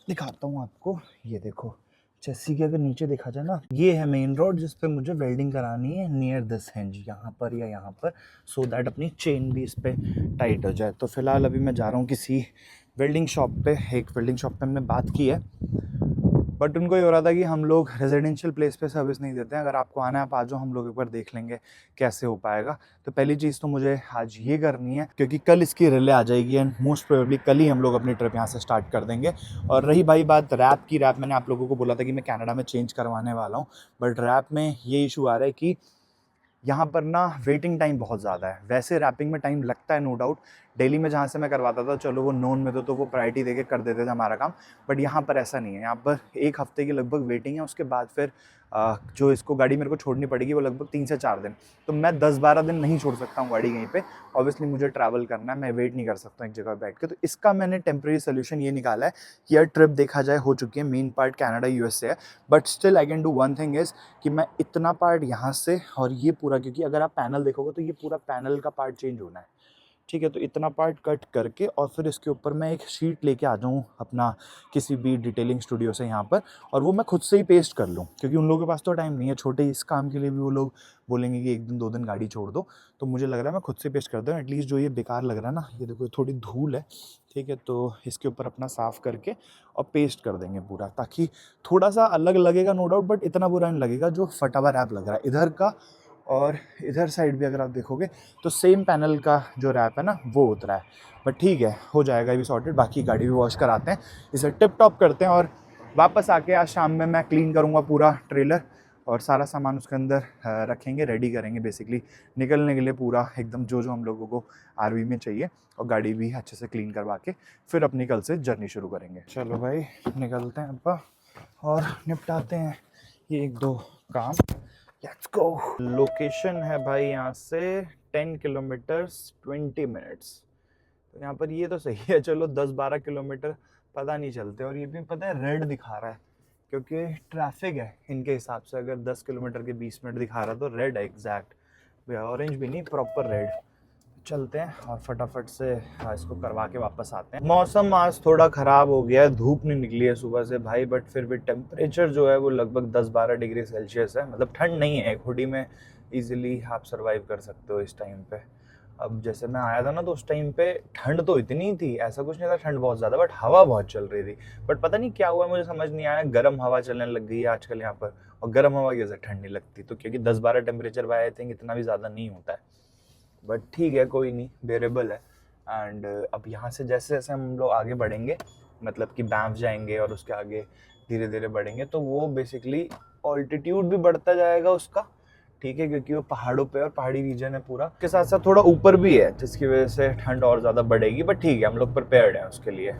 Speaker 1: दिखाता हूँ आपको, ये देखो चेसी के अगर नीचे देखा जाए ना, ये है मेन रोड जिस पे मुझे वेल्डिंग करानी है नियर दिस हिंज, यहाँ पर या यहाँ पर, सो दैट अपनी चेन भी इस पे टाइट हो जाए। तो फिलहाल अभी मैं जा रहा हूँ किसी वेल्डिंग शॉप पे। एक वेल्डिंग शॉप पे हमने बात की है, बट उनको ये हो रहा था कि हम लोग रेजिडेंशियल प्लेस पे सर्विस नहीं देते हैं, अगर आपको आना है आप आ जाओ, हम लोग एक बार देख लेंगे कैसे हो पाएगा। तो पहली चीज़ तो मुझे आज ये करनी है, क्योंकि कल इसकी रिले आ जाएगी एंड मोस्ट प्रोबेबली कल ही हम लोग अपनी ट्रिप यहाँ से स्टार्ट कर देंगे। और रही भाई बात रैप की, रैप मैंने आप लोगों को बोला था कि मैं कनाडा में चेंज करवाने वाला हूँ, बट रैप में ये इशू आ रहा है कि यहाँ पर ना वेटिंग टाइम बहुत ज़्यादा है। वैसे रैपिंग में टाइम लगता है नो डाउट, दिल्ली में जहाँ से मैं करवाता था चलो वो नोन में तो वो प्रायोरिटी देके कर देते थे हमारा काम, बट यहाँ पर ऐसा नहीं है। यहाँ पर 1 हफ्ते की लगभग वेटिंग है, उसके बाद फिर जो इसको गाड़ी मेरे को छोड़नी पड़ेगी वो लगभग 3 से 4 दिन। तो मैं 10-12 दिन नहीं छोड़ सकता हूँ गाड़ी कहीं पे, ऑब्वियसली मुझे ट्रैवल करना है, मैं वेट नहीं कर सकता एक जगह बैठ के। तो इसका मैंने टेम्प्रेरी सोल्यूशन ये निकाला है कि यार ट्रिप देखा जाए हो चुकी है, मेन पार्ट कनाडा यूएस से है, but still I can do one thing is कि मैं इतना पार्ट यहाँ से और ये पूरा, क्योंकि अगर आप पैनल देखोगे तो ये पूरा पैनल का पार्ट चेंज होना है, ठीक है। तो इतना पार्ट कट करके और फिर इसके ऊपर मैं एक शीट लेके आ जाऊँ अपना किसी भी डिटेलिंग स्टूडियो से यहाँ पर, और वो मैं खुद से ही पेस्ट कर लूँ, क्योंकि उन लोगों के पास तो टाइम नहीं है। छोटे इस काम के लिए भी वो लोग बोलेंगे कि 1 दिन 2 दिन गाड़ी छोड़ दो, तो मुझे लग रहा है मैं खुद से पेस्ट कर दूँ। एटलीस्ट जो ये बेकार लग रहा है ना, ये देखो थोड़ी धूल है, ठीक है, तो इसके ऊपर अपना साफ़ करके और पेस्ट कर देंगे पूरा, ताकि थोड़ा सा अलग लगेगा नो डाउट, बट इतना बुरा नहीं लगेगा जो फटा हुआ रैप लग रहा है इधर का। और इधर साइड भी अगर आप देखोगे तो सेम पैनल का जो रैप है ना वो उतरा है, बट ठीक है हो जाएगा ये भी सॉर्टेड। बाकी गाड़ी भी वॉश कराते हैं, इसे टिप टॉप करते हैं, और वापस आके आज शाम में मैं क्लीन करूँगा पूरा ट्रेलर और सारा सामान उसके अंदर रखेंगे, रेडी करेंगे बेसिकली निकलने के लिए पूरा एकदम जो जो हम लोगों को आरवी में चाहिए, और गाड़ी भी अच्छे से क्लीन करवा के फिर अपनी कल से जर्नी शुरू करेंगे। चलो भाई निकलते हैं अपा और निपटाते हैं ये 1-2 काम। Let's go. लोकेशन है भाई यहाँ से 10 किलोमीटर्स 20 मिनट्स। तो यहाँ पर ये तो सही है, चलो 10-12 किलोमीटर पता नहीं चलते। और ये भी पता है रेड दिखा रहा है क्योंकि ट्रैफिक है इनके हिसाब से। अगर 10 किलोमीटर के 20 मिनट दिखा रहा है तो रेड है एग्जैक्ट, ऑरेंज भी नहीं, प्रॉपर रेड। चलते हैं और फटाफट से इसको करवा के वापस आते हैं। मौसम आज थोड़ा ख़राब हो गया है, धूप नहीं निकली है सुबह से भाई, बट फिर भी टेम्परेचर जो है वो लगभग 10-12 डिग्री सेल्सियस है। मतलब ठंड नहीं है, एक हुडी में इजीली आप सर्वाइव कर सकते हो इस टाइम पे। अब जैसे मैं आया था ना तो उस टाइम पे ठंड तो इतनी थी, ऐसा कुछ नहीं था ठंड बहुत ज़्यादा, बट हवा बहुत चल रही थी। बट पता नहीं क्या हुआ, मुझे समझ नहीं आया, गर्म हवा चलने लग गई है आजकल यहाँ पर, और गर्म हवा की वजह से ठंड नहीं लगती। तो क्योंकि 10-12 टेम्परेचर बाय आई थिंक इतना भी ज़्यादा नहीं होता है, बट ठीक है कोई नहीं, बेरेबल है। एंड अब यहाँ से जैसे जैसे हम लोग आगे बढ़ेंगे, मतलब कि बैंफ जाएंगे और उसके आगे धीरे धीरे बढ़ेंगे, तो वो बेसिकली ऑल्टीट्यूड भी बढ़ता जाएगा उसका, ठीक है, क्योंकि वो पहाड़ों पे और पहाड़ी रीजन है पूरा, के साथ साथ थोड़ा ऊपर भी है जिसकी वजह से ठंड और ज़्यादा बढ़ेगी। बट ठीक है, हम लोग प्रिपेयर्ड हैं उसके लिए।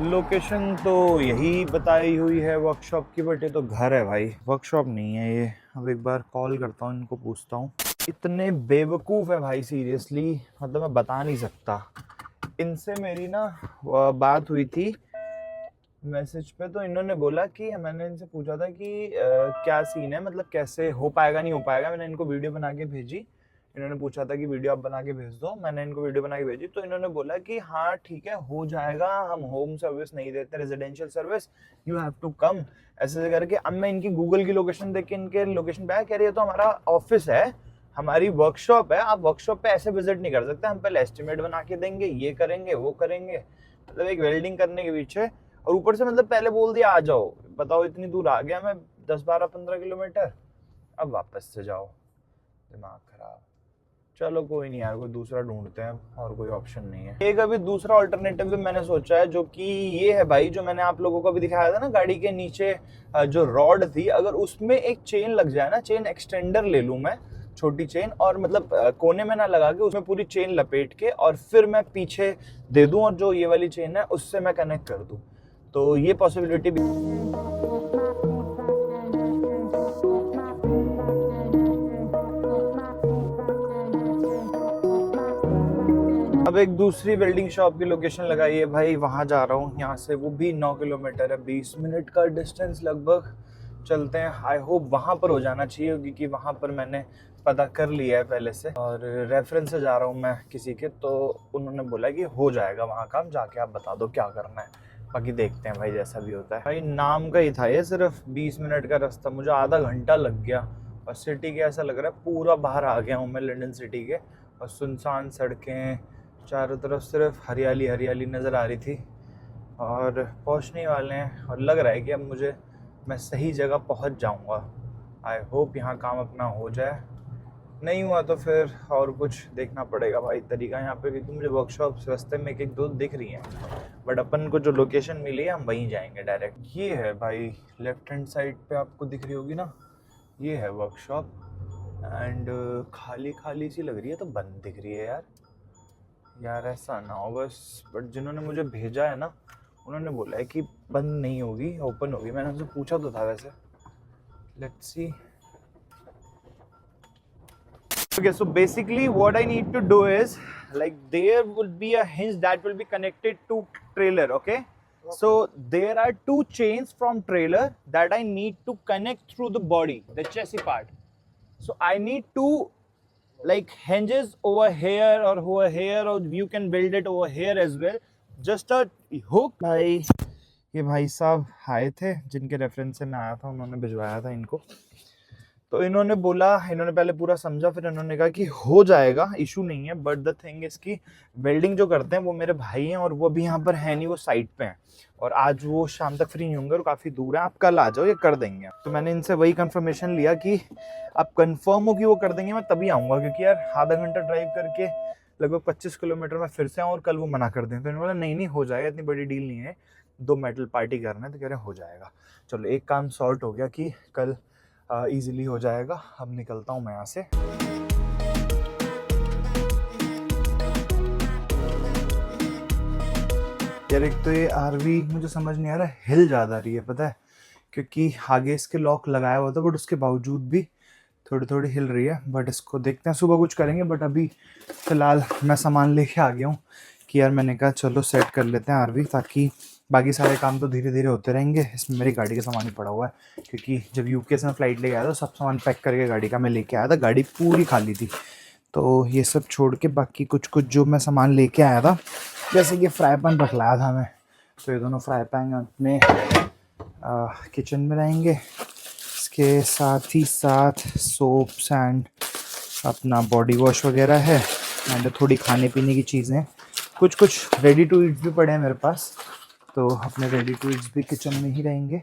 Speaker 1: लोकेशन तो यही बताई हुई है वर्कशॉप की, बट ये तो घर है भाई, वर्कशॉप नहीं है ये। अब एक बार कॉल करता हूँ, इनको पूछता हूँ। इतने बेवकूफ़ है भाई सीरियसली, मतलब मैं बता नहीं सकता। इनसे मेरी ना बात हुई थी मैसेज पे, तो इन्होंने बोला कि मैंने इनसे पूछा था कि क्या सीन है, मतलब कैसे हो पाएगा नहीं हो पाएगा। मैंने इनको वीडियो बना के भेजी, इन्होंने पूछा था कि वीडियो आप बना के भेज दो, मैंने इनको वीडियो बना के भेजी, तो इन्होंने बोला कि हाँ ठीक है हो जाएगा, हम होम सर्विस नहीं देते, residential service, you have to come, ऐसे करके। अब मैं इनकी गूगल की लोकेशन देख के इनके लोकेशन पे आया, कह रही है तो हमारा ऑफिस है, हमारी वर्कशॉप है, आप वर्कशॉप पे ऐसे विजिट नहीं कर सकते, हम पहले एस्टिमेट बना के देंगे, ये करेंगे वो करेंगे, मतलब एक वेल्डिंग करने के पीछे। और ऊपर से मतलब पहले बोल दिया आ जाओ, बताओ इतनी दूर आ गया मैं, 10-12-15 किलोमीटर, अब वापस से जाओ, दिमाग खराब। चलो कोई नहीं यार, कोई दूसरा ढूंढते हैं, और कोई ऑप्शन नहीं है। एक अभी दूसरा ऑल्टरनेटिव भी मैंने सोचा है, जो कि ये है भाई, जो मैंने आप लोगों को अभी दिखाया था ना गाड़ी के नीचे जो रॉड थी, अगर उसमें एक चेन लग जाए ना, चेन एक्सटेंडर ले लूँ मैं, छोटी चेन, और मतलब कोने में ना लगा के उसमें पूरी चेन लपेट के और फिर मैं पीछे दे दूं, और जो ये वाली चेन है उससे मैं कनेक्ट कर दूं, तो ये पॉसिबिलिटी भी। अब एक दूसरी वेल्डिंग शॉप की लोकेशन लगाई है भाई, वहां जा रहा हूँ यहाँ से, वो भी 9 किलोमीटर है, 20 मिनट का डिस्टेंस लगभग। चलते हैं, आई होप वहाँ पर हो जाना चाहिए, क्योंकि वहाँ पर मैंने पता कर लिया है पहले से, और रेफरेंस से जा रहा हूँ मैं किसी के, तो उन्होंने बोला कि हो जाएगा वहाँ काम, जाके आप बता दो क्या करना है, बाकी देखते हैं भाई जैसा भी होता है। भाई नाम का ही था ये, सिर्फ 20 मिनट का रास्ता, मुझे आधा घंटा लग गया, और सिटी के ऐसा लग रहा है पूरा बाहर आ गया हूँ मैं लंदन सिटी के, और सुनसान सड़कें, चारों तरफ सिर्फ हरियाली हरियाली नज़र आ रही थी, और पहुँचने वाले हैं, और लग रहा है कि अब मैं सही जगह पहुँच जाऊँगा। आई होप यहाँ काम अपना हो जाए, नहीं हुआ तो फिर और कुछ देखना पड़ेगा भाई तरीका यहाँ पे, क्योंकि मुझे वर्कशॉप रास्ते में एक दो दिख रही हैं, बट अपन को जो लोकेशन मिली है हम वहीं जाएंगे डायरेक्ट। ये है भाई लेफ्ट हैंड साइड पे आपको दिख रही होगी ना, ये है वर्कशॉप, एंड खाली खाली सी लग रही है, तो बंद दिख रही है यार ऐसा ना हो बस। बट जिन्होंने मुझे भेजा है ना, उन्होंने बोला है कि बंद नहीं होगी, ओपन होगी। मैंने उनसे पूछा तो था वैसे, let's see. Okay, so basically what I need to do is, like, there will be a hinge that will be connected to trailer, okay? So there are two chains from trailer that I need to connect through the body, the chassis part. So I need two like hinges over here or over here, or you can build it over here as well. Just a hook. भाई ये भाई साहब आए थे जिनके रेफरेंस से मैं आया था, उन्होंने भिजवाया था इनको, तो इन्होंने बोला, इन्होंने पहले पूरा समझा, फिर इन्होंने कहा कि हो जाएगा, इशू नहीं है, बट द थिंग इसकी वेल्डिंग जो करते हैं वो मेरे भाई हैं, और वो भी यहाँ पर है नहीं, वो साइट पे हैं, और आज वो शाम तक फ्री नहीं होंगे और काफ़ी दूर है, आप कल आ जाओ, ये कर देंगे। तो मैंने इनसे वही कंफर्मेशन लिया कि आप कंफर्म हो कि वो कर देंगे, मैं तभी आऊँगा, क्योंकि यार आधा घंटा ड्राइव करके लगभग 25 किलोमीटर में फिर से आऊँ और कल वो मना कर दें। तो इन्होंने बोला नहीं हो जाएगा, इतनी बड़ी डील नहीं है, 2 मेटल पार्टी करना है, तो कह रहे हो जाएगा। चलो एक काम सॉर्ट हो गया कि कल इजीली हो जाएगा। अब निकलता हूँ मैं यहाँ से। यार एक तो ये आरवी मुझे समझ नहीं आ रहा, हिल ज़्यादा रही है, पता है, क्योंकि आगे इसके लॉक लगाया हुआ था, बट उसके बावजूद भी थोड़ी थोड़ी हिल रही है। बट इसको देखते हैं, सुबह कुछ करेंगे, बट अभी फ़िलहाल मैं सामान लेके आ गया हूँ, कि यार मैंने कहा चलो सेट कर लेते हैं आरवी, ताकि बाकी सारे काम तो धीरे धीरे होते रहेंगे। इसमें मेरी गाड़ी का सामान ही पड़ा हुआ है, क्योंकि जब यूके से मैं फ़्लाइट लेके आया था सब सामान पैक करके गाड़ी का मैं लेके आया था, गाड़ी पूरी खाली थी। तो ये सब छोड़ के बाकी कुछ कुछ जो मैं सामान लेके आया था, जैसे कि फ्राई पैन रख लाया था मैं, तो ये दोनों फ्राई पैन अपने किचन में रहेंगे। इसके साथ ही साथ सोप्स एंड अपना बॉडी वॉश वगैरह है, एंड थोड़ी खाने पीने की चीज़ें, कुछ कुछ रेडी टू ईट्स भी पड़े हैं मेरे पास, तो अपने रेडी टू ईट्स भी किचन में ही रहेंगे,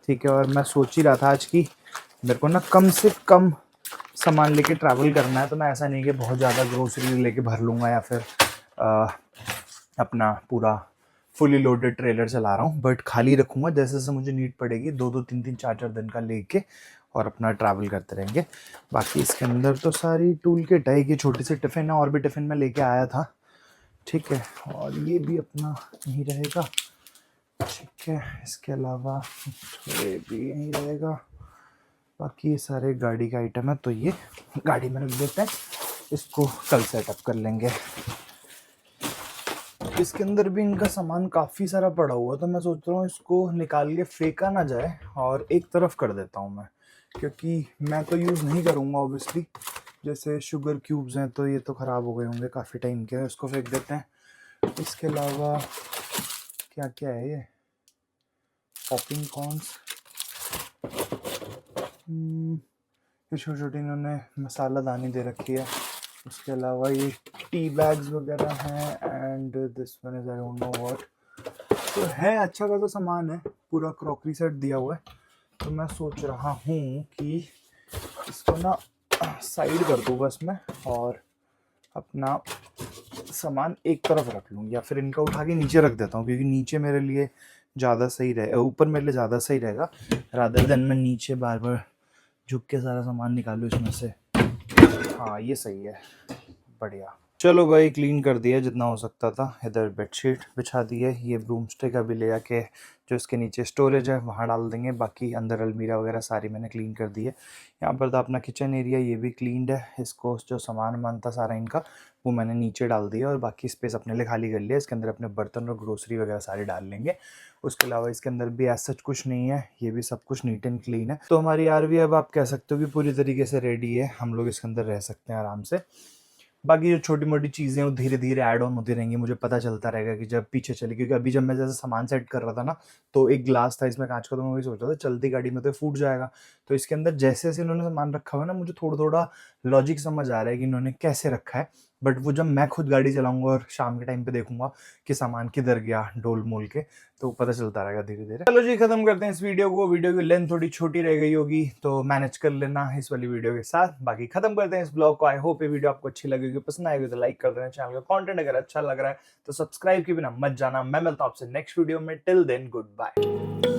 Speaker 1: ठीक है। और मैं सोच ही रहा था आज कि मेरे को ना कम से कम सामान लेके ट्रैवल करना है, तो मैं ऐसा नहीं कि बहुत ज़्यादा ग्रोसरी लेके भर लूँगा या फिर अपना पूरा फुली लोडेड ट्रेलर चला रहा हूँ, बट खाली रखूँगा जैसे जैसे मुझे नीड पड़ेगी, 2-2 3-3 4-4 दिन का लेके और अपना ट्रैवल करते रहेंगे। बाकी इसके अंदर तो सारी टूल किट है, ये छोटी सी टिफ़िन है, और भी टिफ़िन में लेके आया था, ठीक है। और ये भी अपना यहीं रहेगा, ठीक है। इसके अलावा ये भी यहीं रहेगा। बाकी ये सारे गाड़ी का आइटम है, तो ये गाड़ी में रख देते हैं, इसको कल सेटअप कर लेंगे। इसके अंदर भी इनका सामान काफ़ी सारा पड़ा हुआ, तो मैं सोच रहा हूँ इसको निकाल के फेंका ना जाए और एक तरफ कर देता हूँ मैं, क्योंकि मैं तो यूज़ नहीं करूँगा ऑब्वियसली। जैसे शुगर क्यूब्स हैं तो ये तो ख़राब हो गए होंगे काफ़ी टाइम के, इसको फेंक देते हैं। इसके अलावा क्या क्या है, ये पॉपिंग कॉर्न्स, ये छोटी छोटी इन्होंने मसाला दानी दे रखी है। उसके अलावा ये टी बैग्स वगैरह हैं, and this one is I don't know what, तो है अच्छा खासा सामान है, पूरा क्रॉकरी सेट दिया हुआ है। तो मैं सोच रहा हूँ कि इसको ना साइड कर दूँ बस मैं, और अपना सामान एक तरफ रख लूँ, या फिर इनका उठा के नीचे रख देता हूँ, क्योंकि नीचे मेरे लिए ज़्यादा सही रहेगा, ऊपर मेरे लिए ज़्यादा सही रहेगा, रादर देन मैं नीचे बार बार झुक के सारा सामान निकालूँ इसमें से। हाँ ये सही है, बढ़िया। चलो भाई, क्लीन कर दिया जितना हो सकता था। इधर बेडशीट बिछा दी है, ये ब्रूम स्टिक अभी ले आके जो इसके नीचे स्टोरेज है वहाँ डाल देंगे। बाकी अंदर अलमीरा वगैरह सारी मैंने क्लीन कर दी है। यहाँ पर तो अपना किचन एरिया ये भी क्लीन है, इसको जो सामान वामान था सारा इनका वो मैंने नीचे डाल दिया, और बाकी स्पेस अपने लिए खाली कर लिया। इसके अंदर अपने बर्तन और ग्रोसरी वगैरह सारे डाल लेंगे। उसके अलावा इसके अंदर भी ऐसा कुछ नहीं है, ये भी सब कुछ नीट एंड क्लीन है। तो हमारी आरवी अब आप कह सकते हो कि पूरी तरीके से रेडी है, हम लोग इसके अंदर रह सकते हैं आराम से। बाकी जो छोटी मोटी चीज़ें वो धीरे धीरे ऐड ऑन होती रहेंगी, मुझे पता चलता रहेगा कि जब पीछे चले, क्योंकि अभी जब मैं जैसे सामान सेट कर रहा था ना, तो एक ग्लास था इसमें कांच का, तो मैं वही सोच रहा था चलती गाड़ी में तो फूट जाएगा। तो इसके अंदर जैसे जैसे इन्होंने सामान रखा हुआ है ना, मुझे थोड़ा थोड़ा लॉजिक समझ आ रहा है कि इन्होंने कैसे रखा है, बट वो जब मैं खुद गाड़ी चलाऊंगा और शाम के टाइम पे देखूंगा कि सामान किधर गया डोल मोल के, तो पता चलता रहेगा धीरे धीरे। चलो जी, खत्म करते हैं इस वीडियो को। वीडियो की लेंथ थोड़ी छोटी रह गई होगी, तो मैनेज कर लेना इस वाली वीडियो के साथ। बाकी खत्म करते हैं इस ब्लॉग को। आई होप ये वीडियो आपको अच्छी लगेगी, पसंद आएगी तो लाइक कर देना। चैनल का कंटेंट अगर अच्छा लग रहा है तो सब्सक्राइब के बिना मत जाना। मैं मिलता हूं आपसे नेक्स्ट वीडियो में। Till then, good bye.